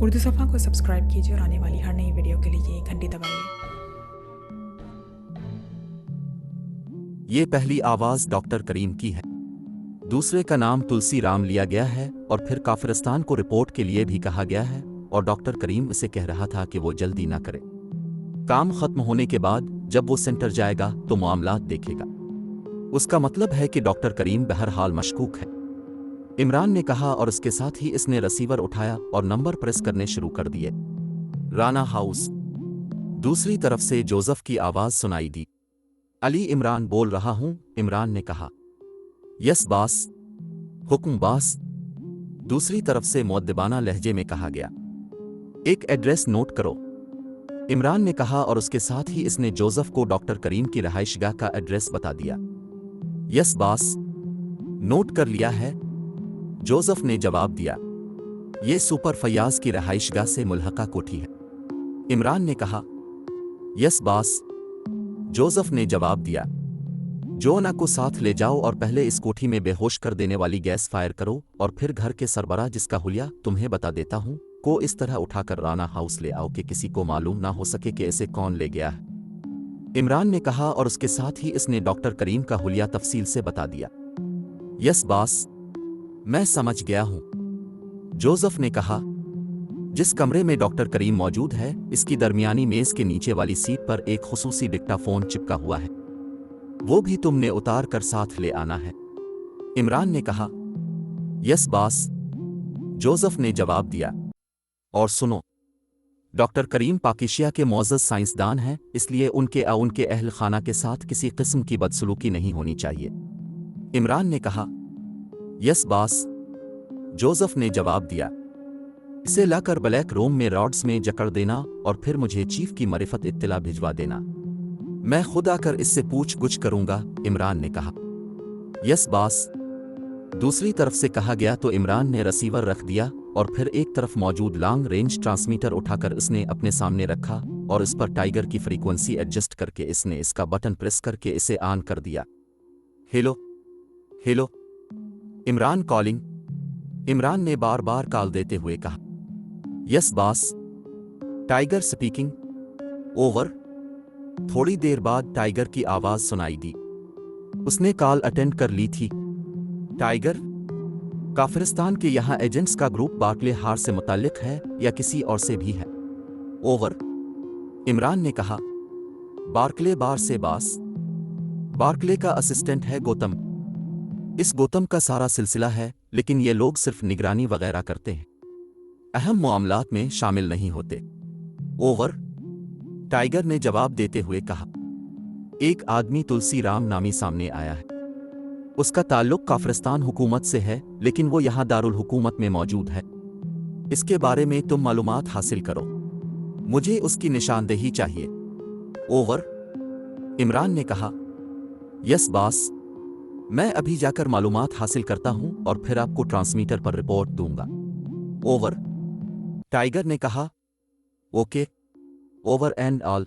उर्दू सफ़ा को सब्सक्राइब कीजिए और आने वाली हर नई वीडियो के लिए घंटी दबाइए। ये पहली आवाज़ डॉक्टर करीम की है। दूसरे का नाम तुलसी राम लिया गया है और फिर काफिरिस्तान को रिपोर्ट के लिए भी कहा गया है और डॉक्टर करीम उसे कह रहा था कि वो जल्दी ना करे। काम खत्म होने के बाद जब वो सेंटर जाएगा तो मामलात देखेगा। उसका मतलब है कि डॉक्टर करीम बहरहाल मशकूक है, इमरान ने कहा और उसके साथ ही इसने रिसीवर उठाया और नंबर प्रेस करने शुरू कर दिए। राना हाउस। दूसरी तरफ से जोसेफ की आवाज़ सुनाई दी। अली इमरान बोल रहा हूं, इमरान ने कहा। यस बास। हुक्म बास। दूसरी तरफ से मुअद्दिबाना लहजे में कहा गया। एक एड्रेस नोट करो, इमरान ने कहा और उसके साथ ही इसने जोसेफ को डॉक्टर करीम की रहाइशगाह का एड्रेस बता दिया। यस बास, नोट कर लिया है, जोसेफ ने जवाब दिया। ये सुपर फयाज की रहाइशगाह से मुल्हका कोठी है, इमरान ने कहा। यस बास, जोसेफ ने जवाब दिया। जोना को साथ ले जाओ और पहले इस कोठी में बेहोश कर देने वाली गैस फायर करो और फिर घर के सरबराह, जिसका हुलिया तुम्हें बता देता हूं, को इस तरह उठाकर राना हाउस ले आओ कि किसी को मालूम ना हो सके कि इसे कौन ले गया है, इमरान ने कहा और उसके साथ ही इसने डॉक्टर करीम का हुलिया तफसील से बता दिया। यस बास, मैं समझ गया हूं, जोसेफ ने कहा। जिस कमरे में डॉक्टर करीम मौजूद है, इसकी दरमियानी मेज के नीचे वाली सीट पर एक खुसूसी डिक्टाफोन चिपका हुआ है, वो भी तुमने उतार कर साथ ले आना है, इमरान ने कहा। यस बास, जोसेफ ने जवाब दिया। और सुनो, डॉक्टर करीम पाकिशिया के मोअज़्ज़ज़ साइंसदान हैं, इसलिए उनके अहल खाना के साथ किसी किस्म की बदसलूकी नहीं होनी चाहिए, इमरान ने कहा। यस बास, जोसेफ ने जवाब दिया। इसे लाकर ब्लैक रूम में रॉड्स में जकड़ देना और फिर मुझे चीफ की मरिफत इत्तला भिजवा देना, मैं खुद आकर इससे पूछ गुछ करूंगा, इमरान ने कहा। यस बास। दूसरी तरफ से कहा गया तो इमरान ने रिसीवर रख दिया और फिर एक तरफ मौजूद लॉन्ग रेंज ट्रांसमीटर उठाकर इसने अपने सामने रखा और इस पर टाइगर की फ्रीक्वेंसी एडजस्ट करके इसने इसका बटन प्रेस करके इसे ऑन कर दिया। Hello hello, Imran calling, Imran ने बार बार कॉल देते हुए कहा। यस बास, टाइगर स्पीकिंग, ओवर। थोड़ी देर बाद टाइगर की आवाज सुनाई दी। उसने कॉल अटेंड कर ली थी। टाइगर, काफिरिस्तान के यहाँ एजेंट्स का ग्रुप बार्कले हार से मुताल्लिक है या किसी और से भी है, ओवर, इमरान ने कहा। बार्कले बार से बास। बार्कले का असिस्टेंट है गौतम। इस गौतम का सारा सिलसिला है, लेकिन ये लोग सिर्फ निगरानी वगैरह करते हैं, अहम मामलात में शामिल नहीं होते, ओवर, टाइगर ने जवाब देते हुए कहा। एक आदमी तुलसी राम नामी सामने आया है, उसका ताल्लुक काफिरिस्तान हुकूमत से है, लेकिन वो यहाँ दारुल हुकूमत में मौजूद है। इसके बारे में तुम मालूमात हासिल करो, मुझे उसकी निशानदेही चाहिए, ओवर, इमरान ने कहा। यस बास, मैं अभी जाकर मालूमात हासिल करता हूं और फिर आपको ट्रांसमीटर पर रिपोर्ट दूंगा, ओवर, टाइगर ने कहा। Okay, over and all,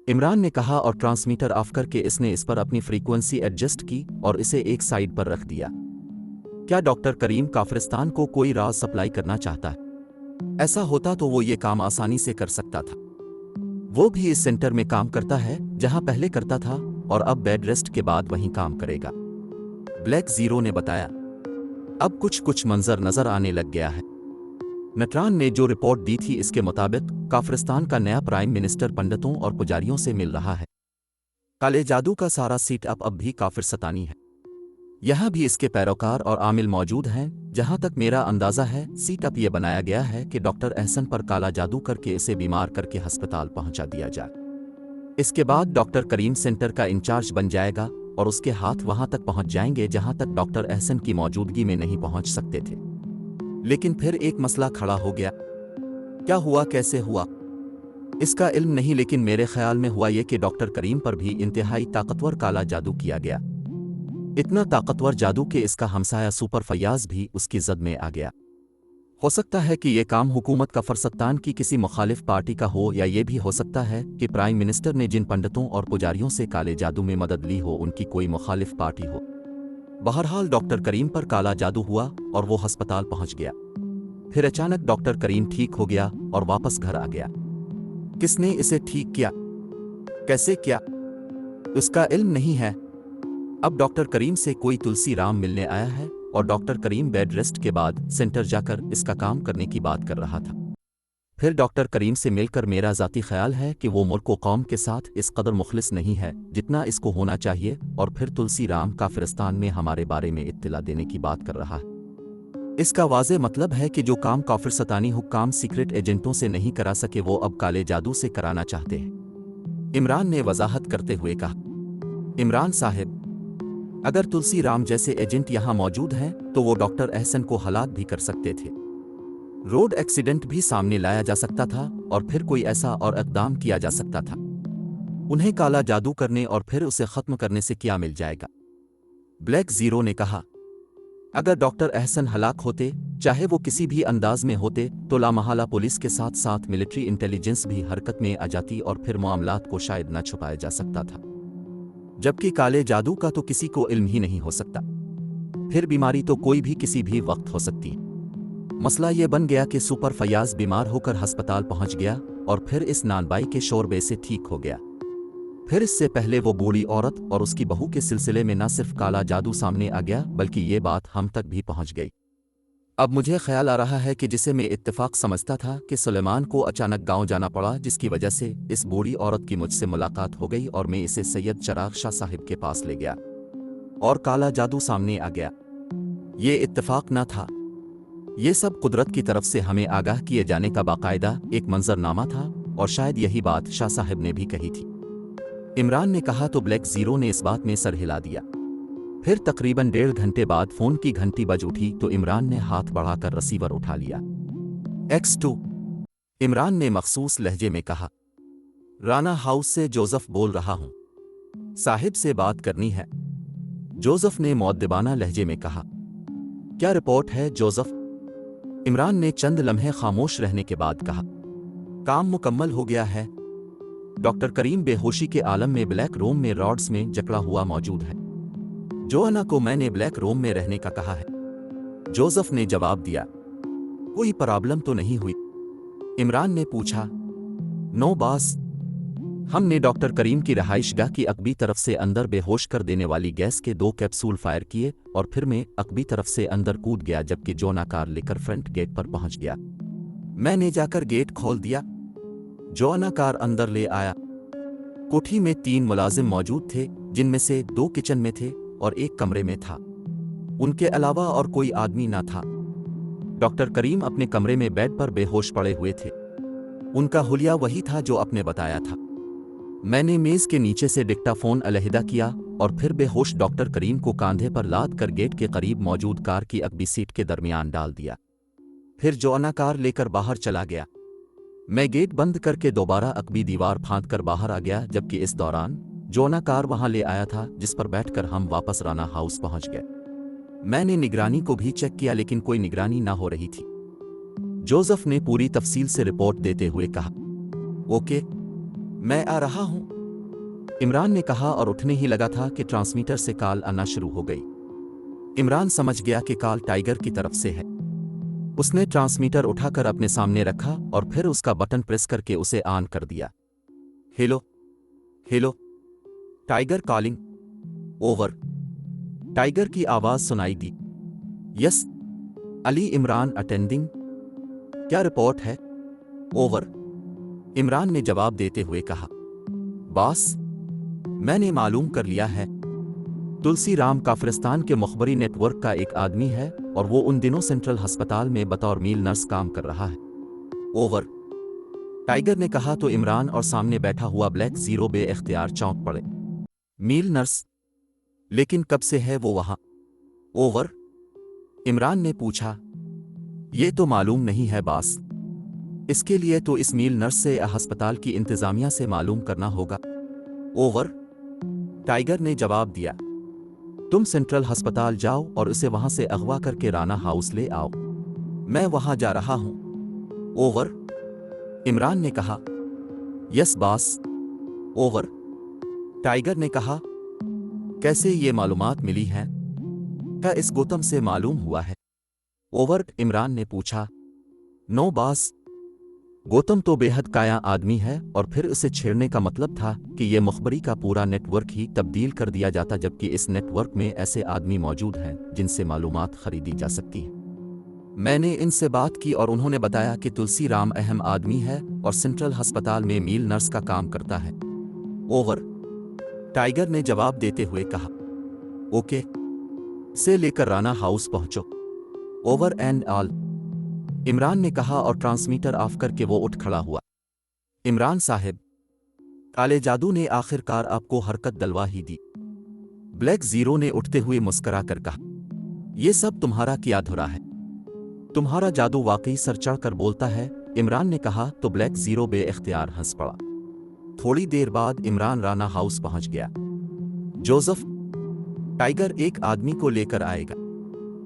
Imran ने कहा और ट्रांसमीटर ऑफ करके इसने इस पर अपनी फ्रीक्वेंसी एडजस्ट की और इसे एक साइड पर रख दिया। क्या डॉक्टर करीम काफिरिस्तान को कोई राज सप्लाई करना चाहता है? ऐसा होता तो वो ये काम आसानी से कर सकता था। वो भी इस सेंटर में काम करता है जहां पहले करता था और अब बेड रेस्ट के बाद वहीं काम करेगा, ब्लैक जीरो ने बताया। अब कुछ मंजर नजर आने लग गया है। नटरान ने जो रिपोर्ट दी थी, इसके मुताबिक काफिरिस्तान का नया प्राइम मिनिस्टर पंडितों और पुजारियों से मिल रहा है। काले जादू का सारा सीट अब भी काफिर सतानी है। यहां भी इसके पैरोकार और आमिल मौजूद हैं। जहां तक मेरा अंदाजा है, सीट अप ये बनाया गया है कि डॉक्टर अहसन पर काला जादू करके इसे बीमार करके अस्पताल पहुंचा दिया जाए। इसके बाद डॉक्टर करीम सेंटर का इंचार्ज बन जाएगा और उसके हाथ वहां तक पहुंच जाएंगे जहां तक डॉक्टर अहसन की मौजूदगी में नहीं पहुंच सकते थे। लेकिन फिर एक मसला खड़ा हो गया। क्या हुआ, कैसे हुआ, इसका इल्म नहीं, लेकिन मेरे ख्याल में हुआ ये कि डॉक्टर करीम पर भी इंतहाई ताकतवर काला जादू किया गया। इतना ताकतवर जादू कि इसका हमसाया सुपर फयाज भी उसकी जद में आ गया। हो सकता है कि यह काम हुकूमत का फरसत्तान की किसी मुखालिफ पार्टी का हो, या ये भी हो सकता है कि प्राइम मिनिस्टर ने जिन पंडितों और पुजारियों से काले जादू में मदद ली हो, उनकी कोई मुखालिफ पार्टी हो। बहरहाल डॉक्टर करीम पर काला जादू हुआ और वो अस्पताल पहुंच गया। फिर अचानक डॉक्टर करीम ठीक हो गया और वापस घर आ गया। किसने इसे ठीक किया, कैसे किया, उसका इल्म नहीं है। अब डॉक्टर करीम से कोई तुलसी राम मिलने आया है और डॉक्टर करीम बेड रेस्ट के बाद सेंटर जाकर इसका काम करने की बात कर रहा था। फिर डॉक्टर करीम से मिलकर मेरा ज़ाती ख्याल है कि वो मुल्क व कौम के साथ इस कदर मुखलिस नहीं है जितना इसको होना चाहिए, और फिर तुलसी राम काफिरिस्तान में हमारे बारे में इत्तला देने की बात कर रहा है। इसका वाज़े मतलब है कि जो काम काफिरस्तानी हुक्काम सीक्रेट एजेंटों से नहीं करा सके वो अब काले जादू से कराना चाहते हैं। इमरान ने वजाहत करते हुए कहा, इमरान साहब, अगर तुलसी राम जैसे एजेंट यहाँ मौजूद हैं तो वो डॉक्टर अहसन को हलाक भी कर सकते थे, रोड एक्सीडेंट भी सामने लाया जा सकता था और फिर कोई ऐसा और इक़दाम किया जा सकता था। उन्हें काला जादू करने और फिर उसे ख़त्म करने से क्या मिल जाएगा। ब्लैक ज़ीरो ने कहा, अगर डॉक्टर अहसन हलाक होते, चाहे वो किसी भी अंदाज में होते, तो लामहला पुलिस के साथ साथ मिलिट्री इंटेलिजेंस भी हरकत में आ जाती और फिर मामलात को शायद न छुपाया जा सकता था। जबकि काले जादू का तो किसी को इल्म ही नहीं हो सकता, फिर बीमारी तो कोई भी किसी भी वक्त हो सकती है। मसला ये बन गया कि सुपर फयाज बीमार होकर हस्पताल पहुंच गया और फिर इस नानबाई के शोरबे से ठीक हो गया। फिर इससे पहले वो बूढ़ी औरत और उसकी बहू के सिलसिले में न सिर्फ काला जादू सामने आ गया बल्कि ये बात हम तक भी पहुंच गई। अब मुझे ख्याल आ रहा है कि जिसे मैं इत्तेफाक समझता था कि सुलेमान को अचानक गांव जाना पड़ा, जिसकी वजह से इस बूढ़ी औरत की मुझसे मुलाकात हो गई और मैं इसे सैयद चराग शाह साहिब के पास ले गया और काला जादू सामने आ गया। ये इत्तेफाक न था, ये सब कुदरत की तरफ से हमें आगाह किए जाने का बाकायदा एक मंजरनामा था, और शायद यही बात शाह साहिब ने भी कही थी। इमरान ने कहा तो ब्लैक ज़ीरो ने इस बात में सर हिला दिया। फिर तकरीबन 1.5 घंटे बाद फ़ोन की घंटी बज उठी तो इमरान ने हाथ बढ़ाकर रिसीवर उठा लिया। X2, इमरान ने मखसूस लहजे में कहा, राना हाउस से जोसेफ बोल रहा हूं, साहिब से बात करनी है। जोसेफ ने मुअद्दिबाना लहजे में कहा, क्या रिपोर्ट है जोसेफ? इमरान ने चंद लम्हे खामोश रहने के बाद कहा, काम मुकम्मल हो गया है। डॉक्टर करीम बेहोशी के आलम में ब्लैक रूम में रॉड्स में जकड़ा हुआ मौजूद है। जोअना को मैंने ब्लैक रूम में रहने का कहा है। जोसेफ ने जवाब दिया, कोई प्रॉब्लम तो नहीं हुई? इमरान ने पूछा, नो बॉस। हमने डॉक्टर करीम की रहाइशगाह की अकबी तरफ से अंदर बेहोश कर देने वाली गैस के 2 कैप्सूल फायर किए और फिर मैं अकबी तरफ से अंदर कूद गया, जबकि जोना कार लेकर फ्रंट गेट पर पहुंच गया। मैंने जाकर गेट खोल दिया, जोना कार अंदर ले आया। कोठी में 3 मुलाजिम मौजूद थे, जिनमें से 2 किचन में थे और 1 कमरे में था। उनके अलावा और कोई आदमी ना था। डॉक्टर करीम अपने कमरे में बेड पर बेहोश पड़े हुए थे। उनका हुलिया वही था जो आपने बताया था। मैंने मेज के नीचे से डिक्टाफोन अलहदा किया और फिर बेहोश डॉक्टर करीम को कांधे पर लाद कर गेट के करीब मौजूद कार की अगबी सीट के दरमियान डाल दिया। फिर जोअना कार लेकर बाहर चला गया। मैं गेट बंद करके दोबारा अकबी दीवार फांद कर बाहर आ गया, जबकि इस दौरान जोना कार वहां ले आया था, जिस पर बैठकर हम वापस राना हाउस पहुंच गए। मैंने निगरानी को भी चेक किया लेकिन कोई निगरानी ना हो रही थी। जोसेफ ने पूरी तफसील से रिपोर्ट देते हुए कहा, ओके, मैं आ रहा हूं। इमरान ने कहा और उठने ही लगा था कि ट्रांसमीटर से कॉल आना शुरू हो गई। इमरान समझ गया कि कॉल टाइगर की तरफ से है। उसने ट्रांसमीटर उठाकर अपने सामने रखा और फिर उसका बटन प्रेस करके उसे ऑन कर दिया। Hello hello, Tiger calling, over. Tiger की आवाज सुनाई दी। Yes Ali Imran attending. क्या रिपोर्ट है? ओवर। इमरान ने जवाब देते हुए कहा, बॉस, मैंने मालूम कर लिया है। तुलसी राम काफिरिस्तान के मुखबरी नेटवर्क का एक आदमी है और वो उन दिनों सेंट्रल अस्पताल में बतौर मील नर्स काम कर रहा है। ओवर। टाइगर ने कहा तो इमरान और सामने बैठा हुआ ब्लैक ज़ीरो बे-इख्तियार चौंक पड़े। मील नर्स? लेकिन कब से है वो वहां? ओवर। इमरान ने पूछा, ये तो मालूम नहीं है बॉस। इसके लिए तो इस मील नर्स से या अस्पताल की इंतजामिया से मालूम करना होगा। ओवर। टाइगर ने जवाब दिया, तुम सेंट्रल अस्पताल जाओ और उसे वहां से अगवा करके राना हाउस ले आओ। मैं वहां जा रहा हूं। ओवर। इमरान ने कहा, यस बॉस। ओवर। टाइगर ने कहा, कैसे ये मालूमात मिली हैं? क्या इस गौतम से मालूम हुआ है? ओवर। इमरान ने पूछा, नो बास, गौतम तो बेहद काया आदमी है और फिर उसे छेड़ने का मतलब था कि ये मुखबरी का पूरा नेटवर्क ही तब्दील कर दिया जाता, जबकि इस नेटवर्क में ऐसे आदमी मौजूद हैं जिनसे मालूमात खरीदी जा सकती है। मैंने इनसे बात की और उन्होंने बताया कि तुलसी राम अहम आदमी है और सेंट्रल अस्पताल में मील नर्स का काम करता है। ओवर, टाइगर ने जवाब देते हुए कहा। ओके, से लेकर राना हाउस पहुंचो। ओवर एंड ऑल, इमरान ने कहा और ट्रांसमीटर ऑफ करके वो उठ खड़ा हुआ। इमरान साहब, काले जादू ने आखिरकार आपको हरकत दलवा ही दी। ब्लैक जीरो ने उठते हुए मुस्करा कर कहा, यह सब तुम्हारा किया धुरा है, तुम्हारा जादू वाकई सर चढ़ कर बोलता है। इमरान ने कहा तो ब्लैक जीरो बेइख्तियार हंस पड़ा। थोड़ी देर बाद इमरान राना हाउस पहुंच गया। जोसेफ, टाइगर एक आदमी को लेकर आएगा।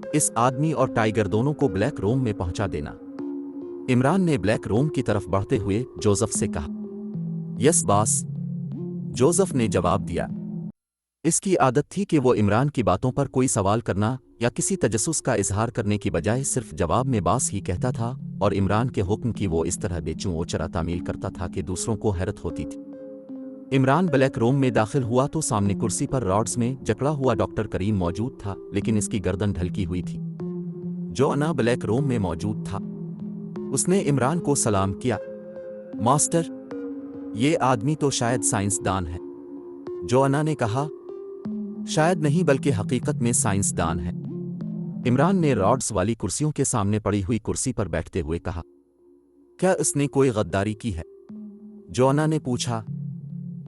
इस आदमी और टाइगर दोनों को ब्लैक रूम में पहुंचा देना। इमरान ने ब्लैक रूम की तरफ बढ़ते हुए जोसेफ से कहा। यस बॉस, जोसेफ ने जवाब दिया। इसकी आदत थी कि वो इमरान की बातों पर कोई सवाल करना या किसी तजस्सुस का इजहार करने की बजाय सिर्फ जवाब में बास ही कहता था, और इमरान के हुक्म की वो इस तरह बेचूं-ओ-चरा तामील करता था कि दूसरों को हैरत होती थी। इमरान ब्लैक रूम में दाखिल हुआ तो सामने कुर्सी पर रॉड्स में जकड़ा हुआ डॉक्टर करीम मौजूद था, लेकिन इसकी गर्दन ढलकी हुई थी। जोअना ब्लैक रूम में मौजूद था। उसने इमरान को सलाम किया। मास्टर, ये आदमी तो शायद साइंसदान है। जोअना ने कहा। शायद नहीं बल्कि हकीकत में साइंसदान है। इमरान ने रॉड्स वाली कुर्सियों के सामने पड़ी हुई कुर्सी पर बैठते हुए कहा। क्या इसने कोई गद्दारी की है? जोअना ने पूछा।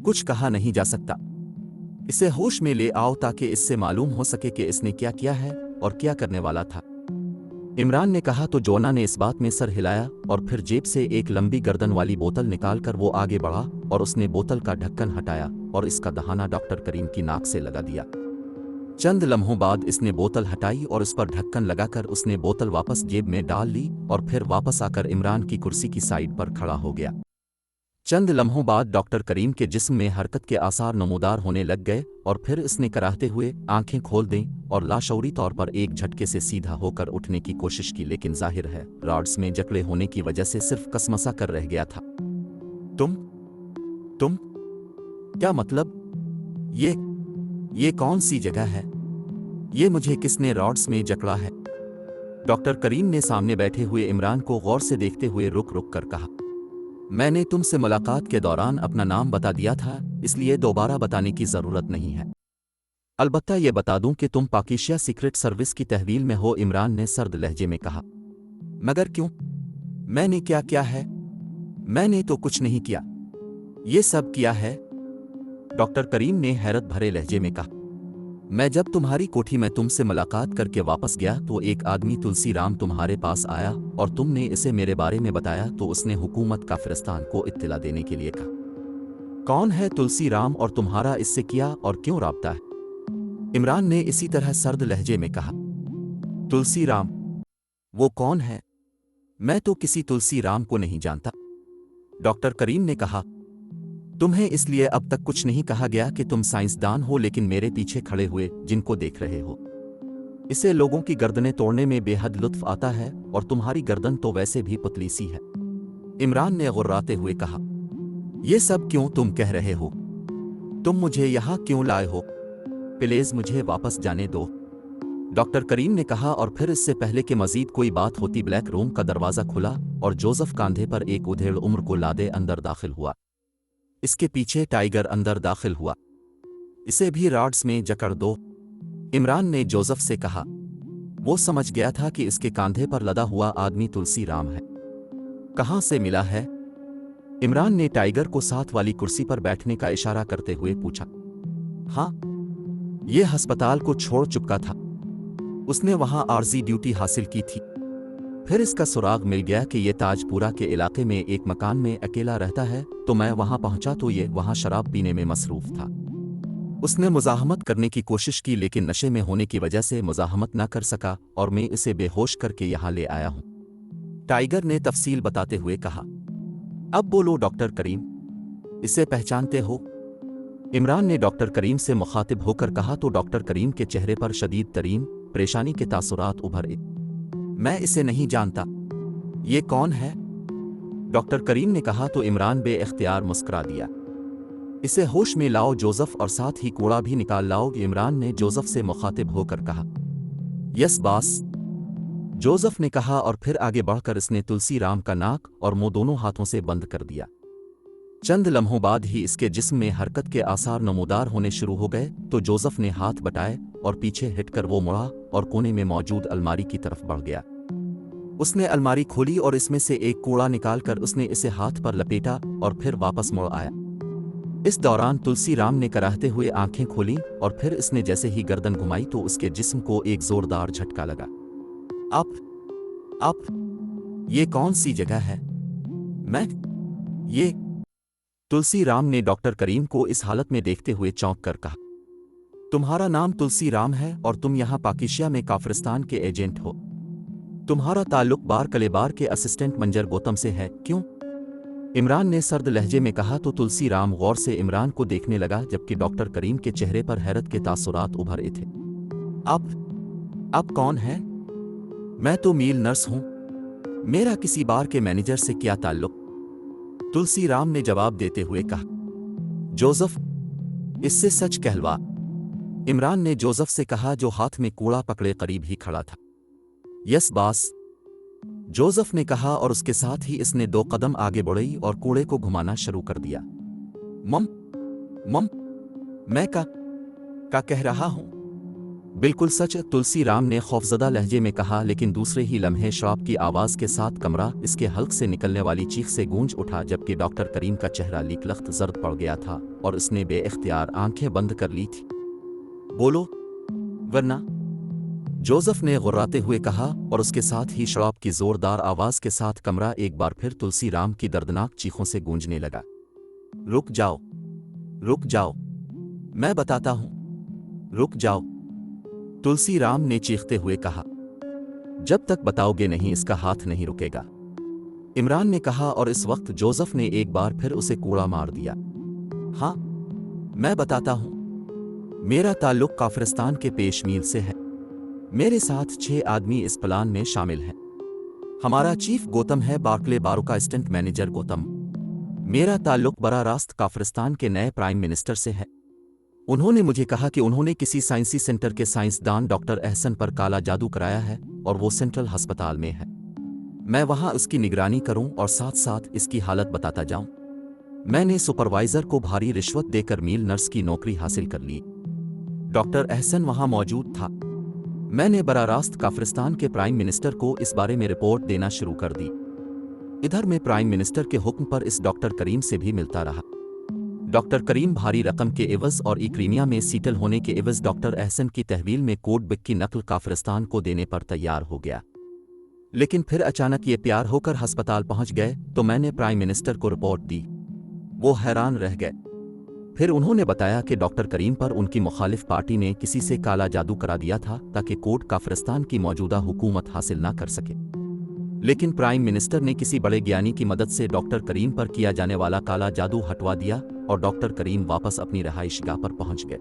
कुछ कहा नहीं जा सकता। इसे होश में ले आओ ताकि इससे मालूम हो सके कि इसने क्या किया है और क्या करने वाला था। इमरान ने कहा तो जोअना ने इस बात में सर हिलाया और फिर जेब से एक लंबी गर्दन वाली बोतल निकालकर वो आगे बढ़ा और उसने बोतल का ढक्कन हटाया और इसका दहाना डॉक्टर करीम की नाक से लगा दिया। चंद लम्हों बाद इसने बोतल हटाई और उस पर ढक्कन लगाकर उसने बोतल वापस जेब में डाल ली और फिर वापस आकर इमरान की कुर्सी की साइड पर खड़ा हो गया। चंद लम्हों बाद डॉक्टर करीम के जिस्म में हरकत के आसार नमूदार होने लग गए और फिर इसने कराहते हुए आंखें खोल दें और लाशौरी तौर पर एक झटके से सीधा होकर उठने की कोशिश की, लेकिन जाहिर है रॉड्स में जकड़े होने की वजह से सिर्फ कसमसा कर रह गया था। तुम क्या मतलब? ये कौन सी जगह है? ये मुझे किसने रॉड्स में जकड़ा है? डॉक्टर करीम ने सामने बैठे हुए इमरान को गौर से देखते हुए रुक रुक कर कहा। मैंने तुमसे मुलाकात के दौरान अपना नाम बता दिया था, इसलिए दोबारा बताने की जरूरत नहीं है। अलबत्ता ये बता दूं कि तुम पाकिस्तान सीक्रेट सर्विस की तहवील में हो, इमरान ने सर्द लहजे में कहा। मगर क्यों? मैंने क्या किया है? मैंने तो कुछ नहीं किया। ये सब किया है, डॉक्टर करीम ने हैरत भरे लहजे में कहा। मैं जब तुम्हारी कोठी में तुमसे मुलाकात करके वापस गया तो एक आदमी तुलसी राम तुम्हारे पास आया और तुमने इसे मेरे बारे में बताया तो उसने हुकूमत काफिरिस्तान को इत्तला देने के लिए कहा। कौन है तुलसी राम और तुम्हारा इससे किया और क्यों राब्ता है? इमरान ने इसी तरह सर्द लहजे में कहा। तुलसी राम? वो कौन है? मैं तो किसी तुलसी राम को नहीं जानता। डॉक्टर करीम ने कहा। तुम्हें इसलिए अब तक कुछ नहीं कहा गया कि तुम साइंसदान हो, लेकिन मेरे पीछे खड़े हुए जिनको देख रहे हो, इसे लोगों की गर्दनें तोड़ने में बेहद लुत्फ आता है और तुम्हारी गर्दन तो वैसे भी पतली सी है। इमरान ने गुर्राते हुए कहा। ये सब क्यों तुम कह रहे हो? तुम मुझे यहाँ क्यों लाए हो? प्लीज मुझे वापस जाने दो, डॉक्टर करीम ने कहा। और फिर इससे पहले कि मजीद कोई बात होती ब्लैक रूम का दरवाजा खुला और जोसेफ कांधे पर एक उधेड़ उम्र को लादे अंदर दाखिल हुआ। इसके पीछे टाइगर अंदर दाखिल हुआ। इसे भी रॉड्स में जकड़ दो, इमरान ने जोसेफ से कहा। वो समझ गया था कि इसके कांधे पर लदा हुआ आदमी तुलसी राम है। कहां से मिला है? इमरान ने टाइगर को साथ वाली कुर्सी पर बैठने का इशारा करते हुए पूछा। हाँ, यह अस्पताल को छोड़ चुका था। उसने वहां आर्जी ड्यूटी हासिल की थी। फिर इसका सुराग मिल गया कि ये ताजपुरा के इलाके में एक मकान में अकेला रहता है, तो मैं वहां पहुंचा तो ये वहां शराब पीने में मसरूफ था। उसने मुजाहमत करने की कोशिश की, लेकिन नशे में होने की वजह से मुजाहमत न कर सका और मैं इसे बेहोश करके यहां ले आया हूं, टाइगर ने तफसील बताते हुए कहा। अब बोलो डॉक्टर करीम, इसे पहचानते हो? इमरान ने डॉक्टर करीम से मुखातिब होकर कहा तो डॉक्टर करीम के चेहरे पर शदीद तरीन परेशानी के तासुरात उभरे। मैं इसे नहीं जानता। ये कौन है? डॉक्टर करीम ने कहा तो इमरान बे इख्तियार मुस्कुरा दिया। इसे होश में लाओ जोसेफ, और साथ ही कूड़ा भी निकाल लाओ, इमरान ने जोसेफ से मुखातिब होकर कहा। यस बॉस, जोसेफ ने कहा, और फिर आगे बढ़कर इसने तुलसी राम का नाक और मुंह दोनों हाथों से बंद कर दिया। चंद लम्हों बाद ही इसके जिस्म में हरकत के आसार नमूदार होने शुरू हो गए तो जोसेफ ने हाथ बटाए और पीछे हिटकर वो मुड़ा और कोने में मौजूद अलमारी की तरफ बढ़ गया। उसने अलमारी खोली और इसमें से एक कूड़ा निकालकर उसने इसे हाथ पर लपेटा और फिर वापस मुड़ आया। इस दौरान तुलसी राम ने कराहते हुए आंखें खोली और फिर इसने जैसे ही गर्दन घुमाई तो उसके जिस्म को एक जोरदार झटका लगा। आप ये कौन सी जगह है? ये तुलसी राम ने डॉक्टर करीम को इस हालत में देखते हुए चौंक कर कहा। तुम्हारा नाम तुलसी राम है और तुम यहाँ पाकिस्तान में काफिरिस्तान के एजेंट हो। तुम्हारा ताल्लुक बार कलेबार के असिस्टेंट मंजर गौतम से है, क्यों? इमरान ने सर्द लहजे में कहा तो तुलसी राम गौर से इमरान को देखने लगा, जबकि डॉक्टर करीम के चेहरे पर हैरत के तासुरात उभरे थे। आप कौन हैं? मैं तो मील नर्स हूं। मेरा किसी बार के मैनेजर से क्या ताल्लुक? तुलसी राम ने जवाब देते हुए कहा। जोसेफ, इससे सच कहलवा, इमरान ने जोसेफ से कहा जो हाथ में कूड़ा पकड़े करीब ही खड़ा था। यस बॉस, जोसेफ ने कहा, और उसके साथ ही इसने 2 कदम आगे बढ़ी और कूड़े को घुमाना शुरू कर दिया। मम मैं का कह रहा हूं। बिल्कुल सच, तुलसी राम ने खौफजदा लहजे में कहा, लेकिन दूसरे ही लम्हे शराब की आवाज के साथ कमरा इसके हल्क से निकलने वाली चीख से गूंज उठा, जबकि डॉक्टर करीम का चेहरा लीकलख्त जर्द पड़ गया था और उसने बेइख्तियार आंखें बंद कर ली थी। बोलो वरना, जोसेफ ने गुर्राते हुए कहा, और उसके साथ ही शराब की जोरदार आवाज के साथ कमरा एक बार फिर तुलसी राम की दर्दनाक चीखों से गूंजने लगा। रुक जाओ, मैं बताता हूं, रुक जाओ, तुलसी राम ने चीखते हुए कहा। जब तक बताओगे नहीं इसका हाथ नहीं रुकेगा, इमरान ने कहा, और इस वक्त जोसेफ ने एक बार फिर उसे कूड़ा मार दिया। हाँ, मैं बताता हूं, मेरा ताल्लुक काफिरिस्तान के पेशमील से है। मेरे साथ 6 आदमी इस प्लान में शामिल हैं। हमारा चीफ गौतम है, बार्कले बारो का असिस्टेंट मैनेजर गौतम। मेरा ताल्लुक बराह रास्त काफिरिस्तान के नए प्राइम मिनिस्टर से है। उन्होंने मुझे कहा कि उन्होंने किसी साइंसी सेंटर के साइंसदान डॉक्टर अहसन पर काला जादू कराया है और वो सेंट्रल अस्पताल में है। मैं वहां उसकी निगरानी करूं और साथ साथ इसकी हालत बताता जाऊं। मैंने सुपरवाइजर को भारी रिश्वत देकर मील नर्स की नौकरी हासिल कर ली। डॉक्टर अहसन वहां मौजूद था। मैंने बराह रास्त काफिरिस्तान के प्राइम मिनिस्टर को इस बारे में रिपोर्ट देना शुरू कर दी। इधर मैं प्राइम मिनिस्टर के हुक्म पर इस डॉक्टर करीम से भी मिलता रहा। डॉक्टर करीम भारी रकम के एवज और क्रीमिया में सीटल होने के एवज डॉक्टर अहसन की तहवील में कोड बुक की नकल काफिरिस्तान को देने पर तैयार हो गया। लेकिन फिर अचानक ये प्यार होकर अस्पताल पहुंच गए तो मैंने प्राइम मिनिस्टर को रिपोर्ट दी। वो हैरान रह गए। फिर उन्होंने बताया कि डॉक्टर करीम पर उनकी मुखालिफ पार्टी ने किसी से काला जादू करा दिया था ताकि कोड काफिरिस्तान की मौजूदा हुकूमत हासिल ना कर सके। लेकिन प्राइम मिनिस्टर ने किसी बड़े ज्ञानी की मदद से डॉक्टर करीम पर किया जाने वाला काला जादू हटवा दिया और डॉक्टर करीम वापस अपनी रहाइशगाह पर पहुंच गए।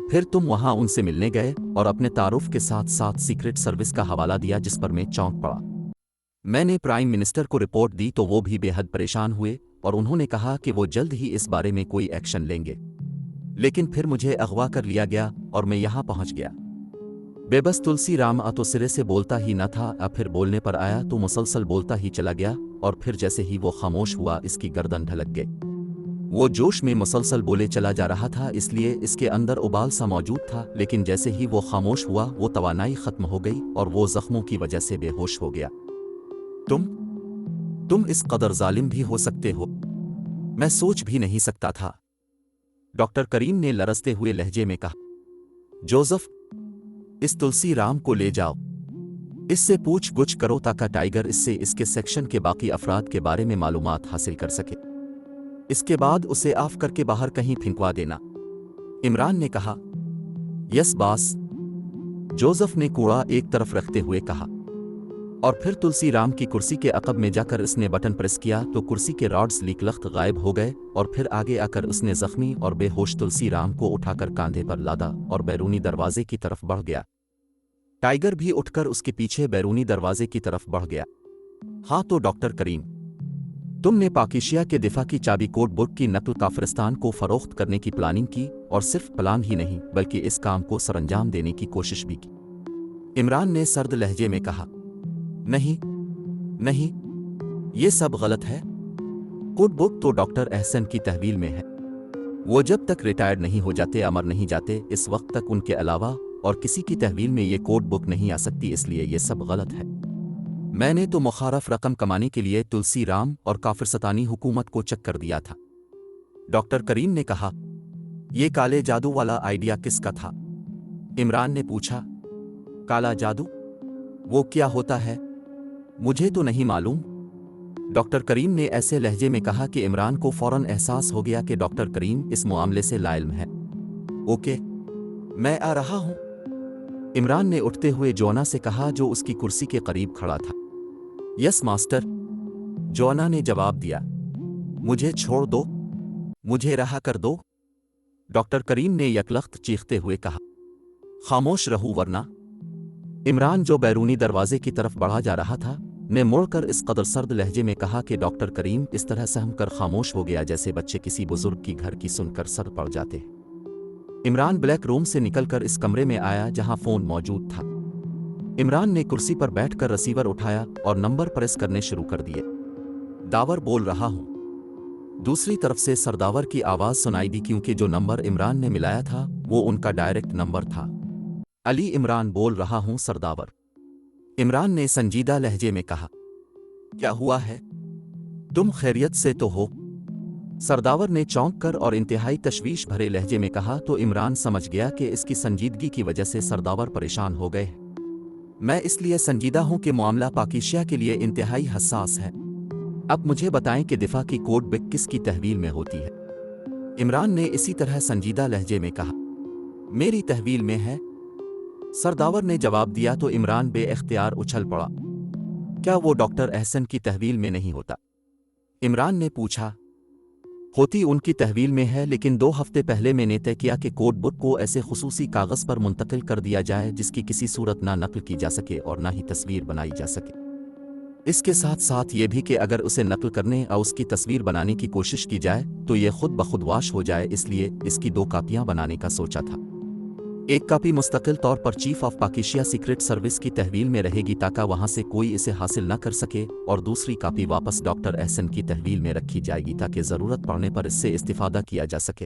फिर तुम वहां उनसे मिलने गए और अपने तारुफ के साथ साथ सीक्रेट सर्विस का हवाला दिया, जिस पर मैं चौंक पड़ा। मैंने प्राइम मिनिस्टर को रिपोर्ट दी तो वो भी बेहद परेशान हुए और उन्होंने कहा कि वो जल्द ही इस बारे में कोई एक्शन लेंगे। लेकिन फिर मुझे अगवा कर लिया गया और मैं यहाँ पहुँच गया। बेबस तुलसी राम तो सिरे से बोलता ही न था, अब फिर बोलने पर आया तो मुसलसल बोलता ही चला गया और फिर जैसे ही वो खामोश हुआ इसकी गर्दन ढलक गई। वो जोश में मुसलसल बोले चला जा रहा था, इसलिए इसके अंदर उबाल सा मौजूद था, लेकिन जैसे ही वो खामोश हुआ वो तवानाई खत्म हो गई और वो जख्मों की वजह से बेहोश हो गया। तुम इस कदर जालिम भी हो सकते हो, मैं सोच भी नहीं सकता था, डॉक्टर करीम ने लरजते हुए लहजे में कहा। जोसेफ, इस तुलसी राम को ले जाओ, इससे पूछ गुछ करो ताकि टाइगर इससे इसके सेक्शन के बाकी अफराद के बारे में मालूमात हासिल कर सके। इसके बाद उसे आफ करके बाहर कहीं फेंकवा देना, इमरान ने कहा। यस बॉस, जोसेफ ने कूड़ा एक तरफ रखते हुए कहा और फिर तुलसी राम की कुर्सी के अकब में जाकर इसने बटन प्रेस किया तो कुर्सी के रॉड्स लीकलख्त गायब हो गए और फिर आगे आकर उसने जख्मी और बेहोश तुलसी राम को उठाकर कांधे पर लादा और बैरूनी दरवाजे की तरफ बढ़ गया। टाइगर भी उठकर उसके पीछे बैरूनी दरवाजे की तरफ बढ़ गया। हाँ तो डॉक्टर करीम, तुमने पाकिशिया के दिफा की चाबी कोड बुक की नकल काफिरस्तान को फरोख्त करने की प्लानिंग की, और सिर्फ प्लान ही नहीं बल्कि इस काम को सरअंजाम देने की कोशिश भी की। इमरान ने सर्द लहजे में कहा, नहीं नहीं, ये सब गलत है। कोड बुक तो डॉक्टर अहसन की तहवील में है। वो जब तक रिटायर्ड नहीं हो जाते, अमर नहीं जाते, इस वक्त तक उनके अलावा और किसी की तहवील में ये कोड बुक नहीं आ सकती, इसलिए ये सब गलत है। मैंने तो मुखारफ रकम कमाने के लिए तुलसी राम और काफिरस्तानी हुकूमत को चेक कर दिया था। डॉक्टर करीम ने कहा, ये काले जादू वाला आइडिया किसका था? इमरान ने पूछा। काला जादू? वो क्या होता है? मुझे तो नहीं मालूम। डॉक्टर करीम ने ऐसे लहजे में कहा कि इमरान को फौरन एहसास हो गया कि डॉक्टर करीम इस मामले से लाइल्म है। ओके, मैं आ रहा हूं, इमरान ने उठते हुए जोना से कहा, जो उसकी कुर्सी के करीब खड़ा था। यस मास्टर, जोना ने जवाब दिया। मुझे छोड़ दो, मुझे रहा कर दो, डॉक्टर करीम ने यकलख्त चीखते हुए कहा। खामोश रहूं वरना। इमरान जो बैरूनी दरवाजे की तरफ बढ़ा जा रहा था, ने मुड़कर इस कदर सर्द लहजे में कहा कि डॉक्टर करीम इस तरह सहम कर खामोश हो गया जैसे बच्चे किसी बुजुर्ग की घर की सुनकर सर पड़ जाते। इमरान ब्लैक रूम से निकलकर इस कमरे में आया जहां फोन मौजूद था। इमरान ने कुर्सी पर बैठकर रिसीवर उठाया और नंबर प्रेस करने शुरू कर दिए। दावर बोल रहा हूं। दूसरी तरफ से सरदावर की आवाज सुनाई दी, क्योंकि जो नंबर इमरान ने मिलाया था वो उनका डायरेक्ट नंबर था। अली इमरान बोल रहा हूं सरदावर, इमरान ने संजीदा लहजे में कहा। क्या हुआ है? तुम खैरियत से तो हो? सरदावर ने चौंक कर और इंतहाई तशवीश भरे लहजे में कहा तो इमरान समझ गया कि इसकी संजीदगी की वजह से सरदावर परेशान हो गए। मैं इसलिए संजीदा हूं कि मामला पाकिशिया के लिए इंतहाई हसास है। अब मुझे बताएं कि दिफा की कोड बुक किसकी तहवील में होती है? इमरान ने इसी तरह संजीदा लहजे में कहा। मेरी तहवील में है, सरदावर ने जवाब दिया तो इमरान बेइख्तियार उछल पड़ा। क्या वो डॉक्टर अहसन की तहवील में नहीं होता? इमरान ने पूछा। होती उनकी तहवील में है, लेकिन 2 हफ्ते पहले मैंने तय किया कि कोड बुक को ऐसे खुसूसी कागज़ पर मुंतकिल कर दिया जाए जिसकी किसी सूरत ना नकल की जा सके और ना ही तस्वीर बनाई जा सके। इसके साथ साथ ये भी कि अगर उसे नकल करने और उसकी तस्वीर बनाने की कोशिश की जाए तो ये खुद बखुद वाश हो जाए, इसलिए इसकी 2 कापियां बनाने का सोचा था। एक कापी मुस्तकिल तौर पर चीफ ऑफ पाकिशिया सीक्रेट सर्विस की तहवील में रहेगी ताकि वहां से कोई इसे हासिल न कर सके, और दूसरी कापी वापस डॉक्टर अहसन की तहवील में रखी जाएगी ताकि ज़रूरत पड़ने पर इससे इस्तिफादा किया जा सके।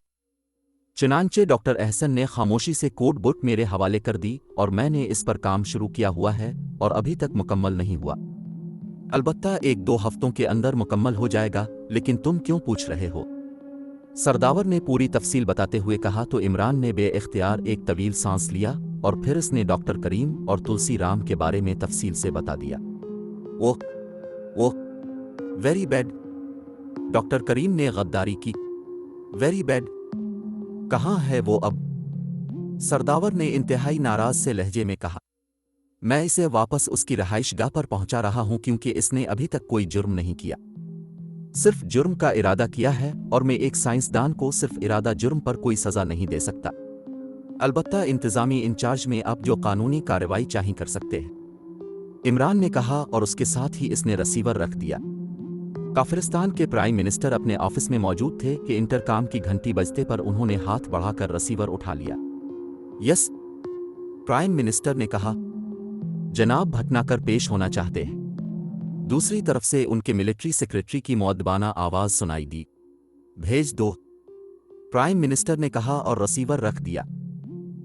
चुनांचे डॉक्टर अहसन ने खामोशी से कोड बुक मेरे हवाले कर दी और मैंने इस पर काम शुरू किया हुआ है और अभी तक मुकम्मल नहीं हुआ। अलबत्ता 1-2 हफ्तों के अंदर मुकम्मल हो जाएगा, लेकिन तुम क्यों पूछ रहे हो? सरदावर ने पूरी तफसील बताते हुए कहा तो इमरान ने बेइख्तियार एक तवील सांस लिया और फिर इसने डॉक्टर करीम और तुलसी राम के बारे में तफसील से बता दिया। ओह वेरी बैड, डॉक्टर करीम ने गद्दारी की। वेरी बैड, कहाँ है वो अब? सरदावर ने इंतहाई नाराज से लहजे में कहा। मैं इसे वापस उसकी रहाइशगाह पर पहुंचा रहा हूं क्योंकि इसने अभी तक कोई जुर्म नहीं किया, सिर्फ जुर्म का इरादा किया है, और मैं एक साइंसदान को सिर्फ इरादा जुर्म पर कोई सजा नहीं दे सकता। अलबत्ता इंतजामी इंचार्ज में आप जो कानूनी कार्रवाई चाहें कर सकते हैं, इमरान ने कहा, और उसके साथ ही इसने रिसीवर रख दिया। काफिरस्तान के प्राइम मिनिस्टर अपने ऑफिस में मौजूद थे कि इंटरकॉम की घंटी बजते पर उन्होंने हाथ बढ़ाकर रिसीवर उठा लिया। यस, प्राइम मिनिस्टर ने कहा। जनाब भटनाकर पेश होना चाहते हैं। दूसरी तरफ से उनके मिलिट्री सेक्रेटरी की मुअद्दबाना आवाज सुनाई दी। भेज दो, प्राइम मिनिस्टर ने कहा और रिसीवर रख दिया।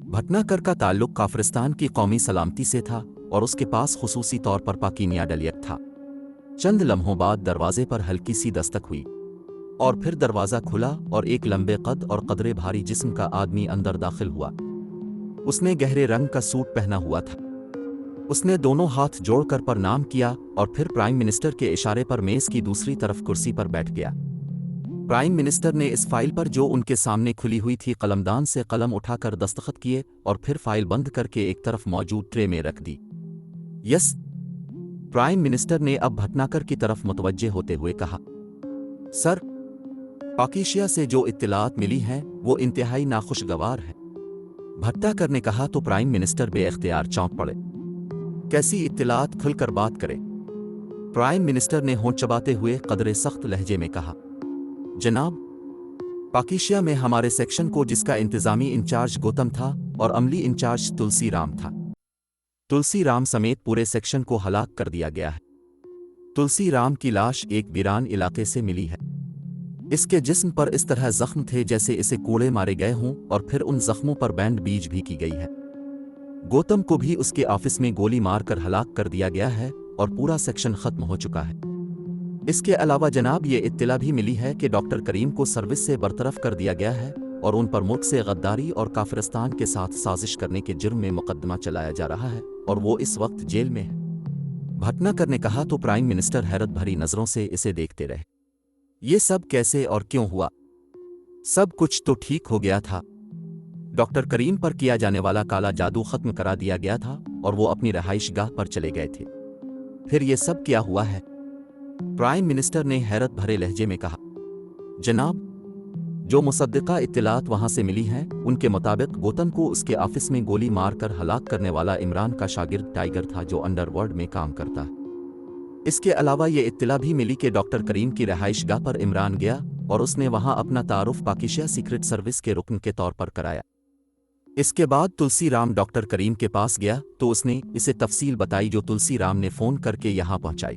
भटनाकर का ताल्लुक काफिरस्तान की कौमी सलामती से था और उसके पास खुसूसी तौर पर पाकीनिया डलियत था। चंद लम्हों बाद दरवाजे पर हल्की सी दस्तक हुई और फिर दरवाज़ा खुला और एक लंबे कद और कदरे भारी जिस्म का आदमी अंदर दाखिल हुआ। उसने गहरे रंग का सूट पहना हुआ था। उसने दोनों हाथ जोड़कर प्रणाम किया और फिर प्राइम मिनिस्टर के इशारे पर मेज़ की दूसरी तरफ कुर्सी पर बैठ गया। प्राइम मिनिस्टर ने इस फाइल पर जो उनके सामने खुली हुई थी कलमदान से कलम उठाकर दस्तखत किए और फिर फाइल बंद करके एक तरफ मौजूद ट्रे में रख दी। यस, प्राइम मिनिस्टर ने अब भटनाकर की तरफ मुतवज्जे होते हुए कहा। सर, पाकिशिया से जो इत्तलात मिली हैं वो इंतहाई नाखुशगवार है। भटनाकर ने कहा तो प्राइम मिनिस्टर बेइख्तियार चौंक पड़े। कैसी इत्तलात, खुलकर बात करें। प्राइम मिनिस्टर ने होंठ चबाते हुए कदरे सख्त लहजे में कहा, जनाब, पाकिस्तान में हमारे सेक्शन को जिसका इंतजामी इंचार्ज गौतम था और अमली इंचार्ज तुलसी राम था, तुलसी राम समेत पूरे सेक्शन को हलाक कर दिया गया है। तुलसी राम की लाश एक वीरान इलाके से मिली है। इसके जिस्म पर इस तरह जख्म थे जैसे इसे कोड़े मारे गए हों और फिर उन जख्मों पर बैंड बीज भी की गई है। गौतम को भी उसके ऑफिस में गोली मारकर हलाक कर दिया गया है और पूरा सेक्शन खत्म हो चुका है। इसके अलावा जनाब ये इत्तला भी मिली है कि डॉक्टर करीम को सर्विस से बरतरफ कर दिया गया है और उन पर मुल्क से गद्दारी और काफिरस्तान के साथ साजिश करने के जुर्म में मुकदमा चलाया जा रहा है और वो इस वक्त जेल में है। भटनागर ने कहा तो प्राइम मिनिस्टर हैरत भरी नजरों से इसे देखते रहे। ये सब कैसे और क्यों हुआ? सब कुछ तो ठीक हो गया था। डॉक्टर करीम पर किया जाने वाला काला जादू खत्म करा दिया गया था और वो अपनी रहाइशगाह पर चले गए थे। फिर ये सब क्या हुआ है? प्राइम मिनिस्टर ने हैरत भरे लहजे में कहा, जनाब, जो मुसद्दिका इत्तलात वहां से मिली हैं उनके मुताबिक गौतम को उसके ऑफिस में गोली मारकर हलाक करने वाला इमरान का शागिर्द टाइगर था जो अंडरवर्ल्ड में काम करता है। इसके अलावा ये इत्तला भी मिली कि डॉक्टर करीम की रहाइशगाह पर इमरान गया और उसने वहां अपना तारुफ पाकिस्तान सीक्रेट सर्विस के रुकन के तौर पर कराया। इसके बाद तुलसी राम डॉक्टर करीम के पास गया तो उसने इसे तफसील बताई जो तुलसी राम ने फ़ोन करके यहाँ पहुँचाई।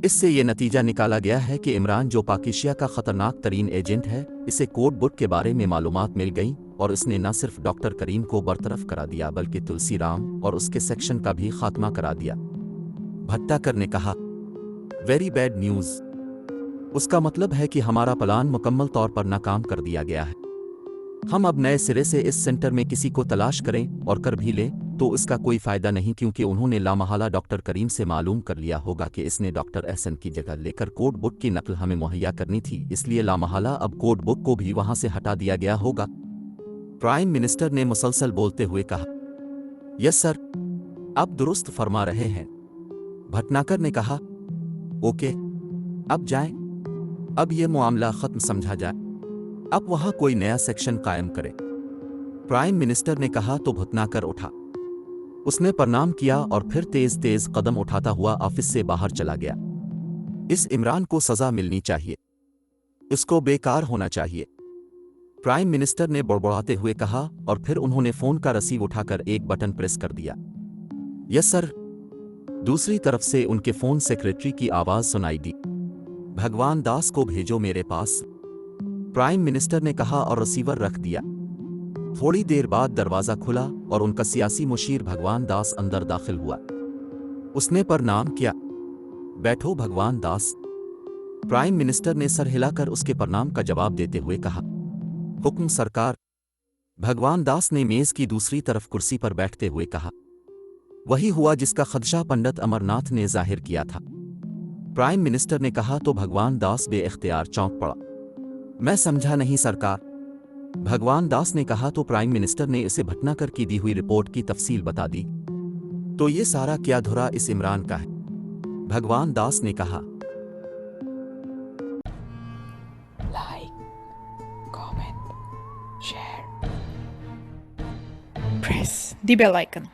इससे ये नतीजा निकाला गया है कि इमरान जो पाकिस्तान का खतरनाक तरीन एजेंट है, इसे कोड बुक के बारे में मालूमात मिल गई और इसने न सिर्फ डॉक्टर करीम को बरतरफ करा दिया बल्कि तुलसी राम और उसके सेक्शन का भी खात्मा करा दिया। भट्टाकर ने कहा, वेरी बैड न्यूज़। उसका मतलब है कि हमारा प्लान मुकम्मल तौर पर नाकाम कर दिया गया है। हम अब नए सिरे से इस सेंटर में किसी को तलाश करें और कर भी लें तो इसका कोई फ़ायदा नहीं, क्योंकि उन्होंने लामहला डॉक्टर करीम से मालूम कर लिया होगा कि इसने डॉक्टर एहसन की जगह लेकर कोड बुक की नकल हमें मुहैया करनी थी, इसलिए लामहला अब कोड बुक को भी वहां से हटा दिया गया होगा। प्राइम मिनिस्टर ने मुसलसल बोलते हुए कहा, यस सर, आप दुरुस्त फरमा रहे हैं। भटनागर ने कहा, ओके, अब जाएं। अब यह मामला खत्म समझा जाए। अब वहां कोई नया सेक्शन कायम करें। प्राइम मिनिस्टर ने कहा तो भटनागर उठा। उसने प्रणाम किया और फिर तेज तेज कदम उठाता हुआ ऑफिस से बाहर चला गया। इस इमरान को सजा मिलनी चाहिए, इसको बेकार होना चाहिए, प्राइम मिनिस्टर ने बड़बड़ाते हुए कहा और फिर उन्होंने फोन का रसीव उठाकर एक बटन प्रेस कर दिया। Yes sir. दूसरी तरफ से उनके फोन सेक्रेटरी की आवाज सुनाई दी, भगवान दास को भेजो मेरे पास। प्राइम मिनिस्टर ने कहा और रिसीवर रख दिया। थोड़ी देर बाद दरवाजा खुला और उनका सियासी मुशीर भगवान दास अंदर दाखिल हुआ। उसने प्रणाम किया। बैठो भगवान दास। प्राइम मिनिस्टर ने सर हिलाकर उसके प्रणाम का जवाब देते हुए कहा, हुक्म सरकार। भगवान दास ने मेज की दूसरी तरफ कुर्सी पर बैठते हुए कहा, वही हुआ जिसका खदशा पंडित अमरनाथ ने जाहिर किया था। प्राइम मिनिस्टर ने कहा तो भगवान दास बेइख्तियार चौंक पड़ा। मैं समझा नहीं सरकार। भगवान दास ने कहा तो प्राइम मिनिस्टर ने इसे भटनागर की दी हुई रिपोर्ट की तफसील बता दी। तो ये सारा क्या धुरा इस इमरान का है? भगवान दास ने कहा, like, comment, share, press the bell icon